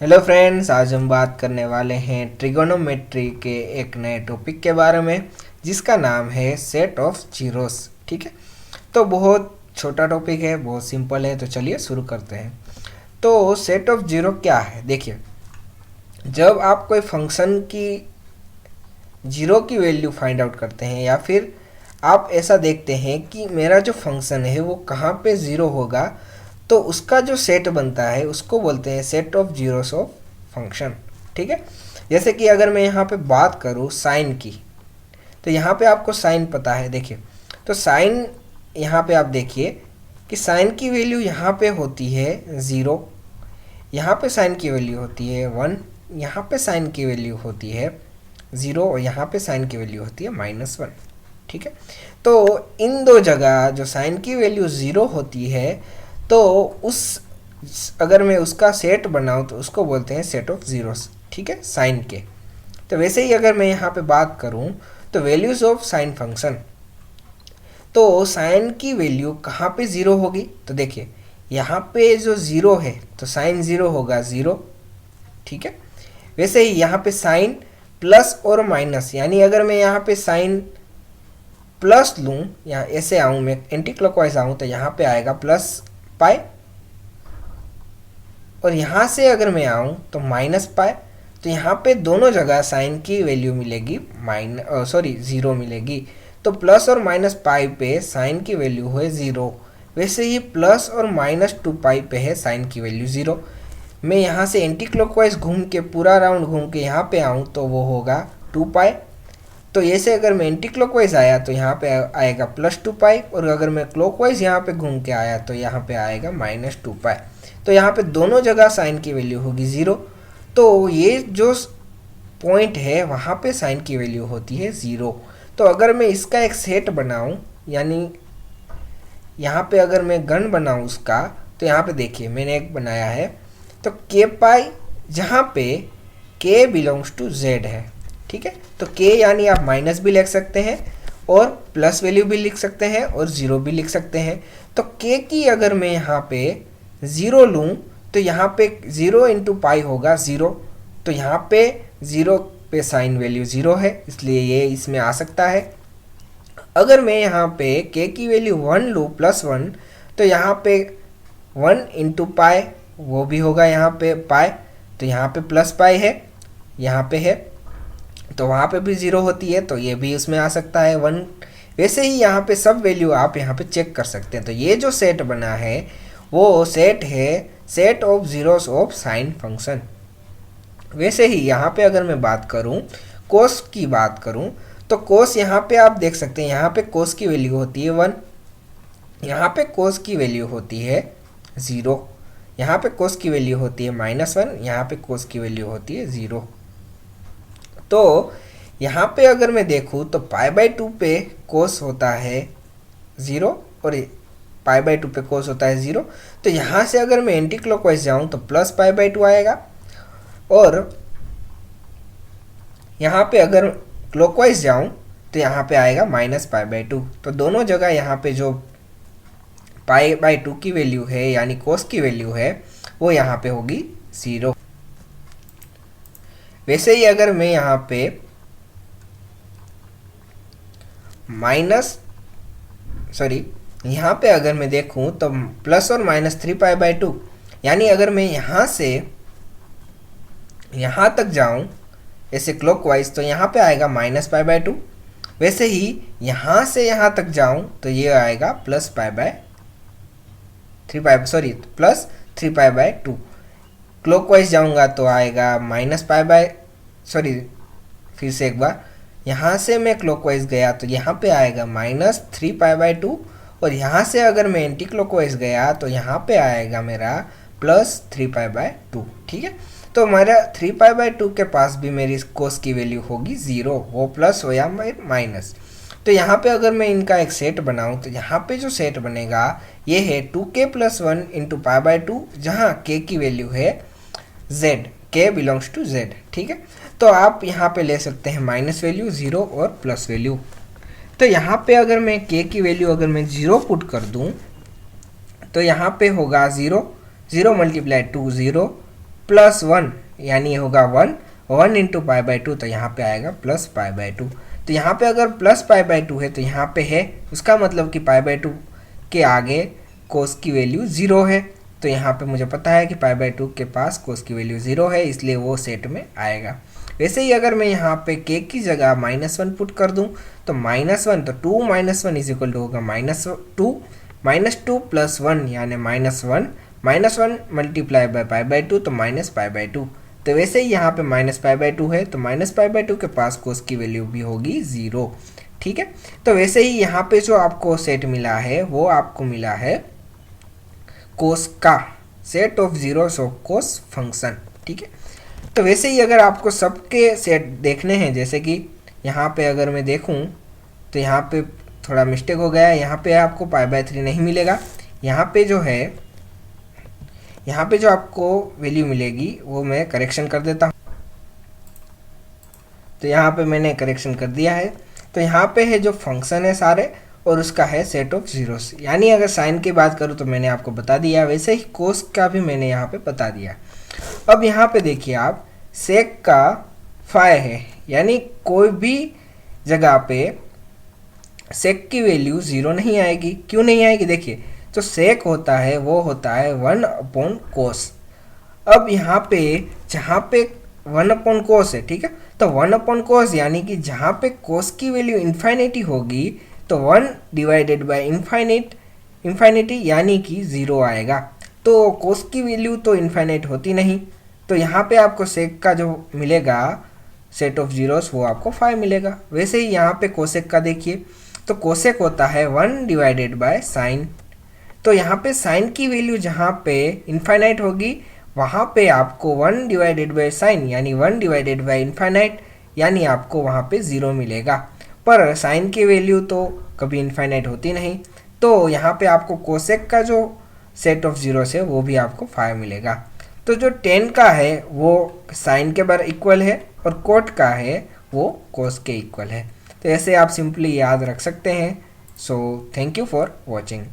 Hello friends, आज हम बात करने वाले हैं ट्रिगोनोमेट्री के एक नए टॉपिक के बारे में जिसका नाम है सेट ऑफ जीरोस। ठीक है, तो बहुत छोटा टॉपिक है, बहुत सिंपल है। तो चलिए शुरू करते हैं। तो सेट ऑफ जीरो क्या है? देखिए, जब आप कोई फंक्शन की जीरो की वैल्यू फाइंड आउट करते हैं या फिर आप ऐसा देखते हैं कि मेरा जो फंक्शन है वो कहाँ पे ज़ीरो होगा, तो उसका जो सेट बनता है उसको बोलते हैं set of zeros of function. ठीक है, जैसे कि अगर मैं यहाँ पे बात करूँ साइन की, तो यहाँ पे आपको साइन पता है। देखिए, तो साइन यहाँ पे आप देखिए कि साइन की वैल्यू यहाँ पे होती है ज़ीरो, यहाँ पे साइन की वैल्यू होती है वन, यहाँ पे साइन की वैल्यू होती है ज़ीरो और यहाँ पे साइन की वैल्यू होती है -1। ठीक है, तो इन दो जगह जो साइन की वैल्यू ज़ीरो होती है, तो उस अगर मैं उसका सेट बनाऊँ तो उसको बोलते हैं सेट ऑफ ज़ीरोस। ठीक है, साइन के। तो वैसे ही अगर मैं यहाँ पे बात करूँ तो वैल्यूज़ ऑफ साइन फंक्शन, तो साइन की वैल्यू कहाँ पे ज़ीरो होगी? तो देखिए, यहाँ पे जो ज़ीरो है तो साइन ज़ीरो होगा ज़ीरो। ठीक है, वैसे ही यहाँ पे साइन प्लस और माइनस, यानी अगर मैं यहाँ पे साइन प्लस लूँ, यहाँ ऐसे आऊँ, मैं एंटी क्लॉकवाइज आऊँ, तो यहाँ पे आएगा प्लस पाई, और यहाँ से अगर मैं आऊँ तो माइनस पाई। तो यहाँ पे दोनों जगह साइन की वैल्यू मिलेगी ज़ीरो मिलेगी। तो प्लस और माइनस पाई पे साइन की वैल्यू है ज़ीरो, वैसे ही प्लस और -2 पाई पे है साइन की वैल्यू ज़ीरो। मैं यहाँ से एंटी क्लॉकवाइज घूम के पूरा राउंड घूम के यहाँ पे आऊँ तो वो होगा 2 पाई। तो ऐसे अगर मैं एंटी क्लॉकवाइज आया तो यहाँ पे आएगा +2 पाई, और अगर मैं क्लॉकवाइज यहाँ पे घूम के आया तो यहाँ पे आएगा -2 पाई। तो यहाँ पे दोनों जगह साइन की वैल्यू होगी ज़ीरो। तो ये जो पॉइंट है वहाँ पे साइन की वैल्यू होती है ज़ीरो। तो अगर मैं इसका एक सेट बनाऊँ, यानी यहाँ पे अगर मैं गण बनाऊँ उसका, तो यहाँ पे देखिए मैंने एक बनाया है, तो के पाई, जहाँ पे के बिलोंग्स टू जेड है। ठीक है, तो के यानी आप माइनस भी लिख सकते हैं और प्लस वैल्यू भी लिख सकते हैं और ज़ीरो भी लिख सकते हैं। तो के की अगर मैं यहाँ पे ज़ीरो लूँ तो यहाँ पे ज़ीरो इंटू पाई होगा ज़ीरो। तो यहाँ पे ज़ीरो पे साइन वैल्यू ज़ीरो है, इसलिए ये इसमें आ सकता है। अगर मैं यहाँ पे के की वैल्यू वन लूँ +1, तो यहाँ पे 1 इंटू पाई वो भी होगा यहाँ पे पाई, तो यहाँ पे प्लस पाई है, यहाँ पे है, तो वहाँ पे भी ज़ीरो होती है, तो ये भी उसमें आ सकता है 1। वैसे ही यहाँ पे सब वैल्यू आप यहाँ पे चेक कर सकते हैं। तो ये जो सेट बना है वो सेट है set of zeros of sine function. वैसे ही यहाँ पे अगर मैं बात करूँ कोस की बात करूँ, तो कोस यहाँ पे आप देख सकते हैं, यहाँ पे कोस की वैल्यू होती है 1, यहाँ पे कोस की वैल्यू होती है ज़ीरो, यहाँ पे कोस की वैल्यू होती है -1, यहाँ पे कोस की वैल्यू होती है ज़ीरो। तो यहाँ पे अगर मैं देखूँ तो π/2 पे कोस होता है ज़ीरो और π/2 पे कोस होता है ज़ीरो। तो यहाँ से अगर मैं एंटी क्लॉकवाइज जाऊँ तो +π/2 आएगा, और यहाँ पे अगर क्लॉकवाइज जाऊँ तो यहाँ पे आएगा -π/2। तो दोनों जगह यहाँ पे जो π/2 की वैल्यू है यानी कोस की वैल्यू है वो यहाँ पे होगी ज़ीरो। वैसे ही अगर मैं यहाँ पे यहाँ पे अगर मैं देखूँ तो प्लस और -3π/2, यानी अगर मैं यहाँ से यहाँ तक जाऊँ ऐसे क्लॉकवाइज तो यहाँ पे आएगा -π/2। वैसे ही यहाँ से यहाँ तक जाऊँ तो ये आएगा +3π/2। क्लॉकवाइज जाऊँगा तो आएगा फिर से एक बार यहाँ से मैं क्लॉकवाइज गया तो यहाँ पे आएगा -3π/2, और यहाँ से अगर मैं एंटी क्लॉकवाइज गया तो यहाँ पे आएगा मेरा +3π/2। ठीक है, तो हमारा 3π/2 के पास भी मेरी कोस की वैल्यू होगी ज़ीरो, वो प्लस हो या माइनस। तो यहाँ पे अगर मैं इनका एक सेट बनाऊँ तो यहाँ पे जो सेट बनेगा ये है 2k + 1 इंटू π/2, जहाँ k की वैल्यू है z, k belongs to z। ठीक है, तो आप यहाँ पे ले सकते हैं माइनस वैल्यू, ज़ीरो और प्लस वैल्यू। तो यहाँ पे अगर मैं k की वैल्यू अगर मैं ज़ीरो पुट कर दूँ तो यहाँ पे होगा ज़ीरो, 0 × 2 0, प्लस 1 यानी होगा 1 इंटू पाई बाई 2, तो यहाँ पे आएगा प्लस पाई बाई 2। तो यहाँ पे अगर प्लस पाई बाई 2 है तो यहाँ पे है, उसका मतलब कि पाई बाई 2 के आगे कोस की वैल्यू 0 है। तो यहाँ पे मुझे पता है कि पाई बाई 2 के पास कोस की वैल्यू 0 है, इसलिए वो सेट में आएगा। वैसे ही अगर मैं यहाँ पे के की जगह -1 पुट कर दूँ तो -1, तो 2 - 1 इज इक्वल टू होगा -2 प्लस 1 यानी -1 -1 मल्टीप्लाई बाय पाई बाई 2, तो माइनस पाई बाई 2। तो वैसे ही यहाँ पे माइनस पाई बाई 2 है, तो माइनस पाई बाई 2 के पास कोस की वैल्यू भी होगी 0। ठीक है, तो वैसे ही यहाँ पे जो आपको सेट मिला है वो आपको मिला है कोस का set of zeros of cos function. ठीक है, तो वैसे ही अगर आपको सबके सेट देखने हैं, जैसे कि यहाँ पे अगर मैं देखूँ तो यहाँ पे थोड़ा मिस्टेक हो गया है, यहाँ पे आपको पाई बाई 3 नहीं मिलेगा। यहाँ पे जो है, यहाँ पे जो आपको वैल्यू मिलेगी वो मैं करेक्शन कर देता हूँ। तो यहाँ पे मैंने करेक्शन कर दिया है। तो यहाँ पे है जो फंक्शन है सारे, और उसका है सेट ऑफ जीरोस। यानी अगर साइन की बात करूँ तो मैंने आपको बता दिया, वैसे ही कोस का भी मैंने यहाँ पे बता दिया। अब यहाँ पे देखिए आप, सेक का फाई है, यानी कोई भी जगह पे सेक की वैल्यू 0 नहीं आएगी। क्यों नहीं आएगी? देखिए, जो सेक होता है वो होता है 1 कोस। अब यहाँ पे जहाँ पे 1 कोस है, ठीक है, तो 1 कोस यानी कि जहाँ पे कोस की वैल्यू इन्फाइनिटी होगी तो 1 डिवाइडेड बाय इन्फाइनिटी यानी कि 0 आएगा। तो कोस की वैल्यू तो इन्फाइनाइट होती नहीं, तो यहाँ पे आपको सेक का जो मिलेगा सेट ऑफ जीरोस वो आपको 5 मिलेगा। वैसे ही यहाँ पे कोसेक का देखिए, तो कोसेक होता है 1 डिवाइडेड बाय साइन। तो यहाँ पे साइन की वैल्यू जहाँ पे इन्फाइनाइट होगी वहाँ पे आपको 1 डिवाइडेड बाय साइन यानी 1 डिवाइडेड बाय इन्फाइनाइट यानी आपको वहाँ पे 0 मिलेगा। पर साइन की वैल्यू तो कभी इन्फाइनाइट होती नहीं, तो यहाँ पे आपको कोसेक का जो सेट ऑफ जीरोस है वो भी आपको 5 मिलेगा। तो जो tan का है वो साइन के बार इक्वल है और कोट का है वो कोस के इक्वल है। तो ऐसे आप सिंपली याद रख सकते हैं। So thank you for watching.